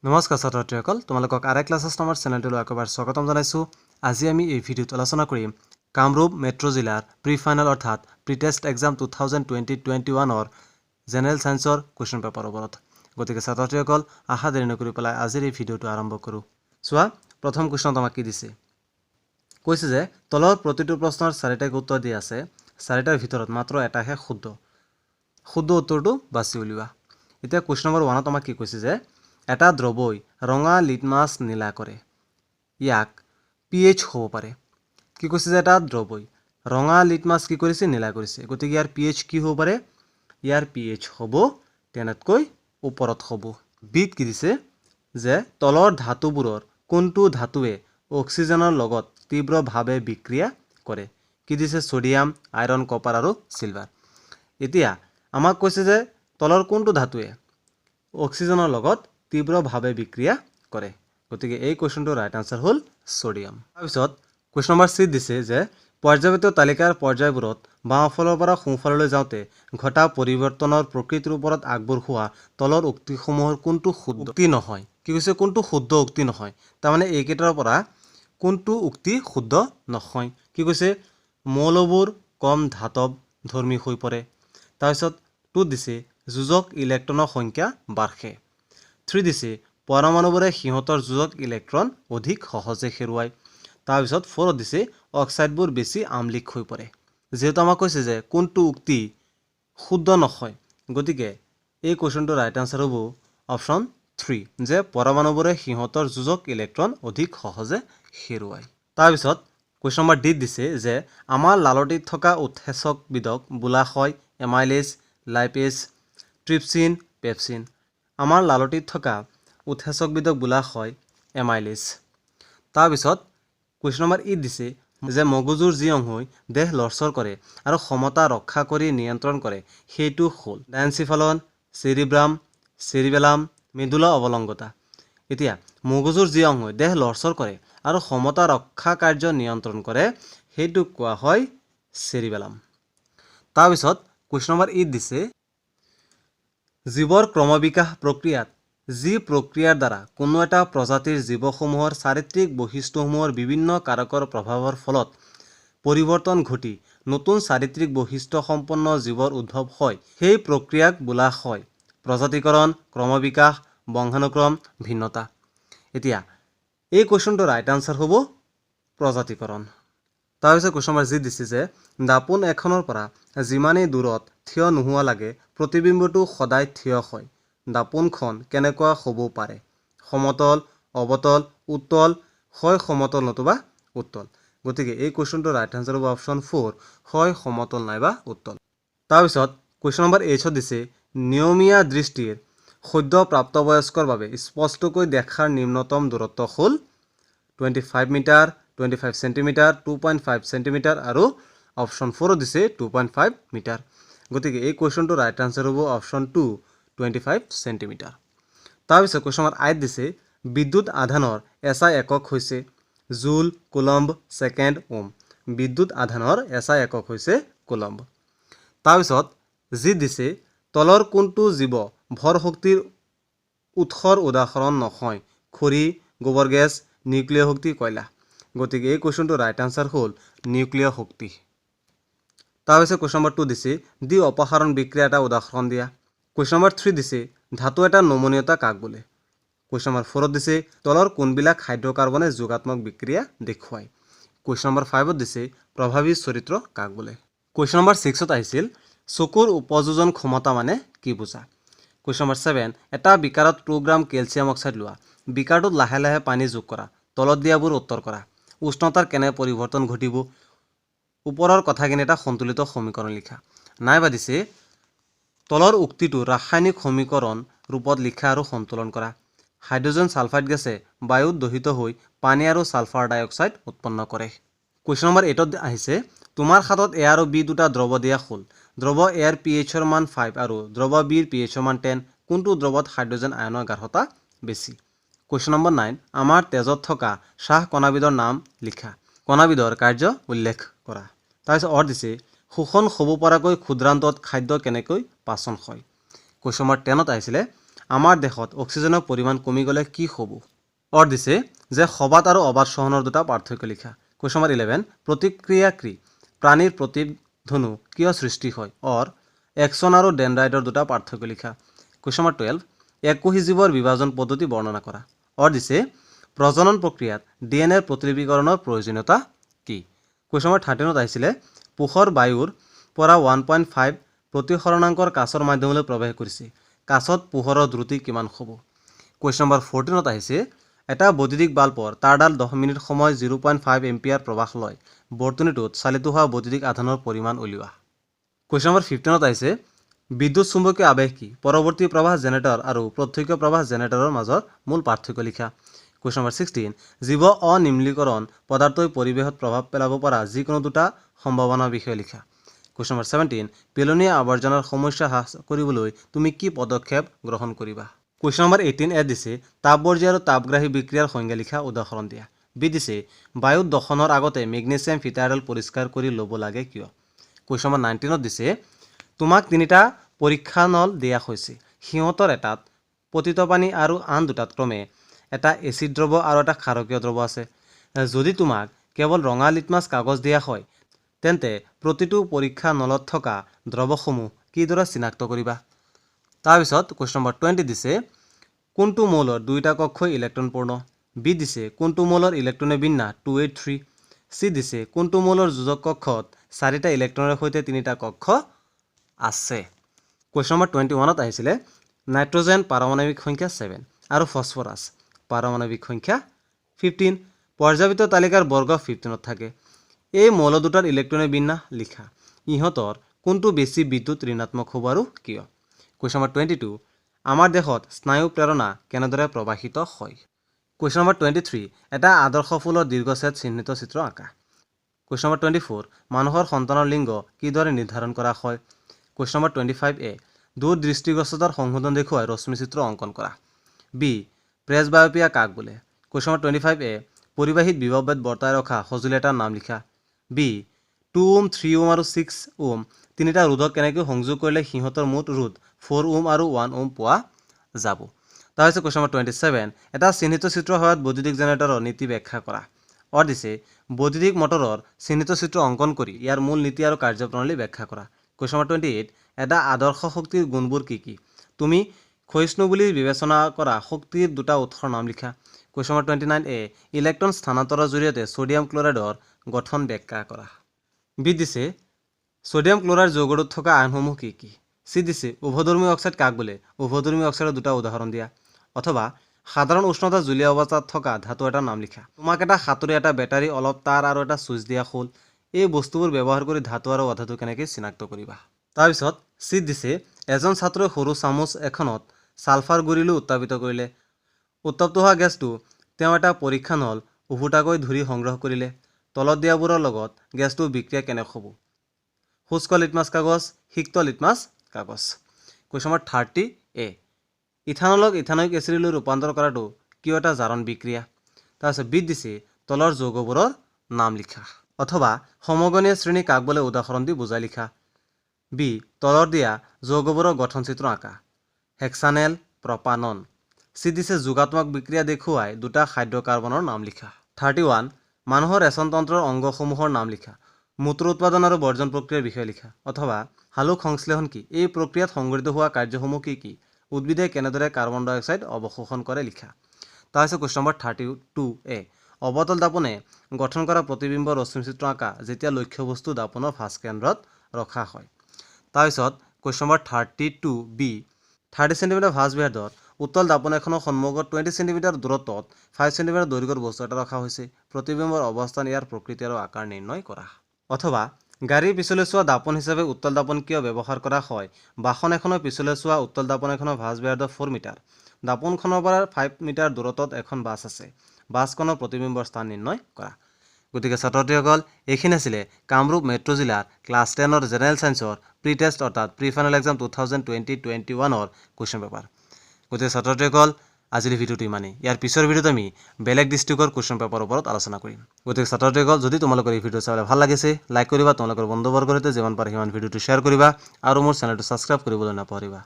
নমস্কাৰ ছাত্ৰ-ছাত্ৰীসকল, তোমালোকক আৰ ক্লাছেছ নামৰ চেনেলটোলৈ একবাৰ স্বাগতম জনাইছোঁ। আজি আমি এই ভিডিঅ'ত আলোচনা কৰিম কামৰূপ মেট্ৰ' জিলাৰ প্ৰি ফাইনেল অৰ্থাৎ প্ৰি টেষ্ট এক্সাম 2020-21ৰ জেনেৰেল ছায়েন্সৰ কুৱেশ্যন পেপাৰৰ ওপৰত। গতিকে ছাত্ৰ-ছাত্ৰীসকল, আশা দেৰি নকৰি পেলাই আজিৰ এই ভিডিঅ'টো আৰম্ভ কৰোঁ। চোৱা, প্ৰথম কুৱেশ্যনত আমাক কি দিছে? কৈছে যে তলৰ প্ৰতিটো প্ৰশ্নৰ 4টাকৈ উত্তৰ দিয়া আছে, 4টাৰ ভিতৰত মাত্ৰ এটাহে শুদ্ধ। শুদ্ধ উত্তৰটো বাছি উলিওৱা। এতিয়া কুৱেশ্যন নম্বৰ 1ত আমাক কি কৈছে যে এটা দ্ৰৱই ৰঙা লিটমাছ নীলা কৰে, ইয়াক pH হ'ব পাৰে। কি কৈছে যে এটা দ্ৰৱই ৰঙা লিটমাছ কি কৰিছে? নীলা কৰিছে। গতিকে ইয়াৰ pH কি হ'ব পাৰে? ইয়াৰ pH হ'ব 10তকৈ ওপৰত হ'ব। বিত কি দিছে যে তলৰ ধাতুবোৰৰ কোনটো ধাতুৱে অক্সিজেনৰ লগত তীব্ৰভাৱে বিক্ৰিয়া কৰে? কি দিছে? ছডিয়াম, আইৰণ, কপাৰ আৰু চিলভাৰ। এতিয়া আমাক কৈছে যে তলৰ কোনটো ধাতুৱে অক্সিজেনৰ লগত তীব্ৰভাৱে বিক্ৰিয়া কৰে? গতিকে এই কুৱেশ্যনটোৰ ৰাইট আনচাৰ হ'ল ছডিয়াম। তাৰপিছত কুৱেশ্যন নম্বৰ 3 দিছে যে পৰ্যায়বৃত্ত তালিকাৰ পৰ্যায়বোৰত বাওঁফালৰ পৰা সোঁফাললৈ যাওঁতে ঘটা পৰিৱৰ্তনৰ প্ৰকৃতিৰ ওপৰত আগবঢ়োৱা তলৰ উক্তিসমূহৰ কোনটো শুদ্ধ উক্তি নহয়? কি কৈছে? কোনটো শুদ্ধ উক্তি নহয়? তাৰমানে এইকেইটাৰ পৰা কোনটো উক্তি শুদ্ধ নহয়? কি কৈছে? মৌলবোৰ কম ধাতৱ ধৰ্মী হৈ পৰে। তাৰপিছত 2 দিছে যোজক ইলেক্ট্ৰনৰ সংখ্যা বাঢ়ে। 3 দিছে পৰমাণুবোৰে সিহঁতৰ যোজক ইলেক্ট্ৰন অধিক সহজে হেৰুৱায়। তাৰপিছত 4 দিছে অক্সাইডবোৰ বেছি আম্লিক হৈ পৰে। যিহেতু আমাক কৈছে যে কোনটো উক্তি শুদ্ধ নহয়, গতিকে এই কুৱেশ্যনটোৰ ৰাইট আনচাৰ হ'ব অপশ্যন 3 যে পৰমাণুবোৰে সিহঁতৰ যোজক ইলেক্ট্ৰন অধিক সহজে হেৰুৱায়। তাৰপিছত কুৱেশ্যন নম্বৰ ডি দিছে যে আমাৰ লালটিত থকা উৎসেচকবিধক বোলা হয় এমাইলেজ, লাইপেজ, ট্ৰিপচিন, পেপচিন। আমাৰ লালটিত থকা উৎসেচকবিধক বোলা হয় এমাইলেজ। তাৰপিছত কুৱেশ্যন নম্বৰ ই দিছে যে মগজুৰ যি অংশই দেহ লৰচৰ কৰে আৰু সমতা ৰক্ষা কৰি নিয়ন্ত্ৰণ কৰে সেইটো হ'ল ডায়েনচিফালন, চেৰিব্ৰাম, চেৰিবেলাম, মেডুলা অবলংগতা। এতিয়া মগজুৰ যি অংশই দেহ লৰচৰ কৰে আৰু সমতা ৰক্ষা কাৰ্য নিয়ন্ত্ৰণ কৰে সেইটো কোৱা হয় চেৰিবেলাম। তাৰপিছত কুৱেশ্যন নম্বৰ ই দিছে জীৱৰ ক্ৰমবিকাশ প্ৰক্ৰিয়াত যি প্ৰক্ৰিয়াৰ দ্বাৰা কোনো এটা প্ৰজাতিৰ জীৱসমূহৰ চাৰিত্ৰিক বৈশিষ্ট্যসমূহৰ বিভিন্ন কাৰকৰ প্ৰভাৱৰ ফলত পৰিৱৰ্তন ঘটি নতুন চাৰিত্ৰিক বৈশিষ্ট্য সম্পন্ন জীৱৰ উদ্ভৱ হয়, সেই প্ৰক্ৰিয়াক বোলা হয় প্ৰজাতিকৰণ, ক্ৰমবিকাশ, বংশানুক্ৰম, ভিন্নতা। এতিয়া এই কুৱেশ্যনটোৰ ৰাইট আনচাৰ হ'ব প্ৰজাতিকৰণ। তাৰপিছত কুৱেশ্যন নম্বৰ জি দিছে যে দাপোন এখনৰ পৰা যিমানেই দূৰত থিয় নোহোৱা লাগে প্ৰতিবিম্বটো সদায় থিয় হয়। দাপোনখন কেনেকুৱা হ'ব পাৰে? সমতল, অৱতল, উত্তল, হয় সমতল নতুবা উত্তল। গতিকে এই কুৱেশ্যনটোৰ ৰাইট আনচাৰ হ'ব অপশ্যন 4 হয় সমতল নাইবা উত্তল। তাৰপিছত কুৱেশ্যন নম্বৰ এইচত দিছে নিয়মীয়া দৃষ্টিৰ সদ্য প্ৰাপ্তবয়স্কৰ বাবে স্পষ্টকৈ দেখাৰ নিম্নতম দূৰত্ব হ'ল 25 মিটাৰ, 25 চেণ্টিমিটাৰ, 2.5 চেণ্টিমিটাৰ আৰু অপশ্যন 4 দিছে 2.5 মিটাৰ। গতিকে এই কুৱেশ্যনটোৰ ৰাইট আনচাৰ হ'ব অপশ্যন 2 25 চেণ্টিমিটাৰ। তাৰপিছত কুৱেশ্যন নম্বৰ আইত দিছে বিদ্যুৎ আধানৰ এছআই একক হৈছে জুল, কুলম্ব, ছেকেণ্ড, ওম। বিদ্যুৎ আধানৰ এছআই একক হৈছে কুলম্ব। তাৰপিছত যি দিছে তলৰ কোনটো জীৱ ভৰ শক্তিৰ উৎসৰ উদাহৰণ নহয়? খৰি, গোবৰ গেছ, নিউক্লিয় শক্তি, কয়লা। গতিকে এই কুৱেশ্যনটোৰ ৰাইট আনচাৰ হ'ল নিউক্লিয় শক্তি। তাৰপিছত কুৱেশ্যন নম্বৰ 2 দিছে দ্বি অপসাৰণ বিক্ৰিয়া এটা উদাহৰণ দিয়া। কুৱেশ্যন নম্বৰ 3 দিছে ধাতু এটা নমনীয়তা কাক বোলে? কুৱেশ্যন নম্বৰ 4 দিছে তলৰ কোনবিলাক হাইড্ৰ'কাৰ্বনে যোগাত্মক বিক্ৰিয়া দেখুৱায়? কুৱেশ্যন নম্বৰ 5 দিছে প্ৰভাৱী চৰিত্ৰ কাক বোলে? কুৱেশ্যন নম্বৰ 6ত আহিছিল চকুৰ উপযোজন ক্ষমতা মানে কি বুজা? কুৱেশ্যন নম্বৰ 7 এটা বিকাৰত 2 গ্ৰাম কেলছিয়াম অক্সাইড লোৱা, বিকাৰটোত লাহে লাহে পানী যোগ কৰা, তলত দিয়াবোৰ উত্তৰ কৰা। উষ্ণতাৰ কেনে পৰিৱৰ্তন ঘটিব? ওপৰৰ কথাখিনি এটা সন্তুলিত সমীকৰণ লিখা। নাইবা দিছে তলৰ উক্তিটো ৰাসায়নিক সমীকৰণ ৰূপত লিখা আৰু সন্তুলন কৰা। হাইড্ৰজেন ছালফাইড গেছে বায়ুত দহিত হৈ পানী আৰু ছালফাৰ ডাই অক্সাইড উৎপন্ন কৰে। কুৱেশ্যন নম্বৰ 8ত আহিছে তোমাৰ হাতত এ আৰু বি দুটা দ্ৰৱ দিয়া হ'ল। দ্ৰৱ এৰ pHৰ মান 5 আৰু দ্ৰৱ বিৰ pHৰ মান 10। কোনটো দ্ৰৱত হাইড্ৰজেন আয়নৰ গাঢ়তা বেছি? কুৱেশ্যন নম্বৰ 9 আমাৰ তেজত থকা শ্বাস কণাবিধৰ নাম লিখা, কণাবিধৰ কাৰ্য উল্লেখ কৰা। তাৰপিছত অৰ দিছে শোষণ হ'ব পৰাকৈ ক্ষুদ্ৰান্তত খাদ্য কেনেকৈ পাচন হয়? কুৱেশ্যন নম্বৰ 10ত আহিছিলে আমাৰ দেশত অক্সিজেনৰ পৰিমাণ কমি গ'লে কি হ'ব? অৰ দিছে যে সবাত আৰু অবাত সহনৰ দুটা পাৰ্থক্য লিখা। কুৱেশ্যন নম্বৰ 11 প্ৰতিক্ৰিয়াক্ৰী প্ৰাণীৰ প্ৰতিধনু কিয় সৃষ্টি হয়? অৰ একচন আৰু ডেনড্ৰাইটৰ দুটা পাৰ্থক্য লিখা। কুৱেশ্যন নম্বৰ 12 এককোষী জীৱৰ বিভাজন পদ্ধতি বৰ্ণনা কৰা। অৰ দিছে প্ৰজনন প্ৰক্ৰিয়াত ডিএনএৰ প্ৰতিলিপিকৰণৰ প্ৰয়োজনীয়তা কি? কুৱেশ্যন নম্বৰ 13ত আহিছিলে পোহৰ বায়ুৰ পৰা 1.5 প্ৰতিসৰণাংকৰ কাছৰ মাধ্যমলৈ প্ৰৱেশ কৰিছে। কাছত পোহৰৰ দ্ৰুতি কিমান হ'ব? কুৱেশ্যন নম্বৰ 14ত আহিছে এটা বৈদ্যুতিক বাল্বৰ তাৰডাল 10 মিনিট সময় 0.5 এম্পিয়াৰ প্ৰৱাহ লয়। বৰ্তনীটোত চালিত হোৱা বৈদ্যুতিক আধানৰ পৰিমাণ উলিওৱা। কুৱেশ্যন নম্বৰ 15ত আহিছে বিদ্যুৎ চুম্বকীয় আৱেশ কি? পৰৱৰ্তী প্ৰৱাহ জেনেৰেটৰ আৰু প্ৰত্যক্ষ প্ৰৱাহ জেনেৰেটৰৰ মাজৰ মূল পাৰ্থক্য লিখা। কুৱেশ্যন নম্বৰ 16 জীৱ অনিৰ্মলীকৰণ পদাৰ্থই পৰিৱেশত প্ৰভাৱ পেলাব পৰা যিকোনো দুটা সম্ভাৱনাৰ বিষয়ে লিখা। কুৱেশ্যন নম্বৰ 17 পেলনীয়া আৱৰ্জনাৰ সমস্যা হ্ৰাস কৰিবলৈ তুমি কি পদক্ষেপ গ্ৰহণ কৰিবা? কুৱেশ্যন নম্বৰ 18 দিছে তাপবৰ্জী আৰু তাপগ্ৰাহী বিক্ৰিয়াৰ সংজ্ঞা লিখা, উদাহৰণ দিয়া। বি দিছে বায়ুত দহনৰ আগতে মেগনেছিয়াম ফিটাৰডাল পৰিষ্কাৰ কৰি ল'ব লাগে কিয়? কুৱেশ্যন নম্বৰ 19ত দিছে তোমাক 3টা পৰীক্ষা নল দিয়া হৈছে। সিহঁতৰ এটাত পতিত পানী আৰু আন দুটাত ক্ৰমে এটা এচিড দ্ৰৱ আৰু এটা ক্ষাৰকীয় দ্ৰৱ আছে। যদি তোমাক কেৱল ৰঙা লিটমাছ কাগজ দিয়া হয় তেন্তে প্ৰতিটো পৰীক্ষা নলত থকা দ্ৰৱসমূহ কিদৰে চিনাক্ত কৰিবা? তাৰপিছত কুৱেশ্যন নম্বৰ 20 দিছে কোনটো মৌলৰ 2টা কক্ষই ইলেক্ট্ৰনপূৰ্ণ? বি দিছে কোনটো মৌলৰ ইলেক্ট্ৰনে বিন্যাস 283? চি দিছে কোনটো মৌলৰ যোজক কক্ষত 4টা ইলেক্ট্ৰনৰ সৈতে 3টা কক্ষ আছে? কুৱেশ্যন নম্বৰ 21ত আহিছিলে নাইট্ৰজেন পাৰমাণৱিক সংখ্যা 7 আৰু ফছফৰাছ পাৰমাণৱিক সংখ্যা 15। পৰ্যাবৃত্ত তালিকাৰ বৰ্গ 15ত থাকে। এই মৌল দুটাৰ ইলেক্ট্ৰনে বিন্যাস লিখা। ইহঁতৰ কোনটো বেছি বিদ্যুৎ ঋণাত্মক হ'ব আৰু কিয়? কুৱেশ্যন নম্বৰ 22 আমাৰ দেশত স্নায়ু প্ৰেৰণা কেনেদৰে প্ৰবাহিত হয়? কুৱেশ্যন নম্বৰ 23 এটা আদৰ্শ ফুলৰ দীৰ্ঘছেদ চিহ্নিত চিত্ৰ আঁকা। কুৱেশ্যন নম্বৰ 24 মানুহৰ সন্তানৰ লিংগ কিদৰে নিৰ্ধাৰণ কৰা হয়? কুৱেশ্যন নম্বৰ 25 দূৰ দৃষ্টিগ্ৰস্ততাৰ সংশোধন দেখুৱাই ৰশ্মি চিত্ৰ অংকন কৰা। বি প্ৰেছবায়োপিয়া কাক বোলে? কুৱেশ্যন নম্বৰ 25 পৰিবাহীত বিভৱভেদ বৰ্তাই ৰখা সঁজুলি এটাৰ নাম লিখা। বি 2 ওম 3 ওম আৰু 6 ওম 3টা ৰোধক কেনেকৈ সংযোগ কৰিলে সিহঁতৰ মুঠ ৰোধ 4 ওম আৰু 1 ওম পোৱা যাব? তাৰপিছত কুৱেশ্যন নম্বৰ 27 এটা চিহ্নিত চিত্ৰৰ সহায়ত বৈদ্যুতিক জেনেৰেটৰৰ নীতি ব্যাখ্যা কৰা। অৰ দিছে বৈদ্যুতিক মটৰৰ চিহ্নিত চিত্ৰ অংকন কৰি ইয়াৰ মূল নীতি আৰু কাৰ্যপ্ৰণালী ব্যাখ্যা কৰা। কুৱেশ্যন নম্বৰ 28 এটা আদৰ্শ শক্তিৰ গুণবোৰ কি কি? তুমি ক্ষয়িষ্ণু বুলি বিবেচনা কৰা শক্তিৰ দুটা উৎসৰ নাম লিখা। কুৱেশ্যন নম্বৰ 29 ইলেক্ট্ৰন স্থানান্তৰৰ জৰিয়তে ছ'ডিয়াম ক্লৰাইডৰ গঠন ব্যাখ্যা কৰা। বি দিছে ছ'ডিয়াম ক্লৰাইড যৌগটোত থকা আইনসমূহ কি কি? চি দিছে উভধৰ্মী অক্সাইড কাক বোলে? উভধৰ্মী অক্সাইডৰ দুটা উদাহৰণ দিয়া। অথবা সাধাৰণ উষ্ণতা জুলীয়া অৱস্থাত থকা ধাতু এটাৰ নাম লিখা। তোমাক এটা হাতুৰী, এটা বেটাৰী, অলপ তাঁৰ আৰু এটা চুইচ দিয়া হ'ল। এই বস্তুবোৰ ব্যৱহাৰ কৰি ধাতু আৰু অধাতু কেনেকৈ চিনাক্ত কৰিবা? তাৰপিছত চি দিছে এজন ছাত্ৰই সৰু চামুচ এখনত ছালফাৰ গুড়ি লৈ উত্তাপিত কৰিলে। উত্তপ্ত হোৱা গেছটো তেওঁ এটা পৰীক্ষা নল উভতাকৈ ধৰি সংগ্ৰহ কৰিলে। তলত দিয়াবোৰৰ লগত গেছটোৰ বিক্ৰিয়া কেনে হ'ব? শুষ্ক লিটমাছ কাগজ, সিক্ত লিটমাছ কাগজ। কুৱেশ্যন নম্বৰ 30 ইথানলক ইথানয়িক এচিডলৈ ৰূপান্তৰ কৰাটো কিয় এটা জাৰণ বিক্ৰিয়া? তাৰপিছত বিত দিছে তলৰ যৌগবোৰৰ নাম লিখা। অথবা সমগণীয় শ্ৰেণী কাক বোলে উদাহৰণ দি বুজাই লিখা। বি তলৰ দিয়া যৌগবোৰৰ গঠন চিত্ৰ আঁকা। হেক্সানেল, প্ৰপানন। চি দিছে যোগাত্মক বিক্ৰিয়া দেখুৱাই দুটা খাদ্য কাৰ্বনৰ নাম লিখা। 31 মানুহৰ ৰেচনতন্ত্ৰৰ অংগসমূহৰ নাম লিখা। মূত্ৰ উৎপাদন আৰু বৰ্জন প্ৰক্ৰিয়াৰ বিষয়ে লিখা। অথবা হালুক সংশ্লেষণ কি? এই প্ৰক্ৰিয়াত সংঘটিত হোৱা কাৰ্যসমূহ কি কি? উদ্ভিদে কেনেদৰে কাৰ্বন ডাই অক্সাইড অৱশোষণ কৰে লিখা। তাৰপিছত কুৱেশ্যন নম্বৰ 32 অৱতল দাপনে গঠন কৰা প্ৰতিবিম্ব ৰশ্মি চিত্ৰ আঁকা যেতিয়া লক্ষ্য বস্তু দাপনৰ ভাঁজ কেন্দ্ৰত ৰখা হয়। তাৰপিছত কুৱেশ্যন নম্বৰ 32 বি 30 চেণ্টিমিটাৰ ভাঁজ ব্যাসৰ উত্তল দাপন এখনৰ সন্মুখত 20 চেণ্টিমিটাৰ দূৰত্বত 5 চেণ্টিমিটাৰ দৈৰ্ঘ্যৰ বস্তু এটা ৰখা হৈছে। প্ৰতিবিম্বৰ অৱস্থান, ইয়াৰ প্ৰকৃতি আৰু আকাৰ নিৰ্ণয় কৰা। অথবা গাড়ীৰ পিছলৈ চোৱা দাপন হিচাপে উত্তল দাপন কিয় ব্যৱহাৰ কৰা হয়? বাহন এখনৰ পিছলৈ চোৱা উত্তল দাপন এখনৰ ভাঁজ ব্যাসাৰ্ধ 4 মিটাৰ। দাপনখনৰ পৰা 5 মিটাৰ দূৰত্বত এখন বাছ আছে। বাছখনৰ প্ৰতিবিম্বৰ স্থান নিৰ্ণয় কৰা। গতিকে ছাত্ৰ-ছাত্ৰীসকল এইখিনি আছিলে কামৰূপ মেট্ৰ' জিলাৰ ক্লাছ 10ৰ জেনেৰেল ছায়েন্সৰ প্ৰি টেষ্ট অৰ্থাৎ প্ৰি ফাইনেল এক্সাম 2020-21ৰ কুৱেশ্যন পেপাৰ। গতিকে ছাত্ৰ-ছাত্ৰীসকল আজিৰ ভিডিঅ'টো ইমানেই। ইয়াৰ পিছৰ ভিডিঅ'ত আমি বেলেগ ডিষ্ট্ৰিক্টৰ কুৱেশ্যন পেপাৰৰ ওপৰত আলোচনা কৰিম। গতিকে ছাত্ৰ-ছাত্ৰীসকল যদি তোমালোকৰ এই ভিডিঅ' চাবলৈ ভাল লাগিছে লাইক কৰিবা, তোমালোকৰ বন্ধুবৰ্গৰ সৈতে যিমান পাৰে সিমান ভিডিঅ'টো শ্বেয়াৰ কৰিবা আৰু মোৰ চেনেলটো ছাবস্ক্ৰাইব কৰিবলৈ নাপাহৰিবা।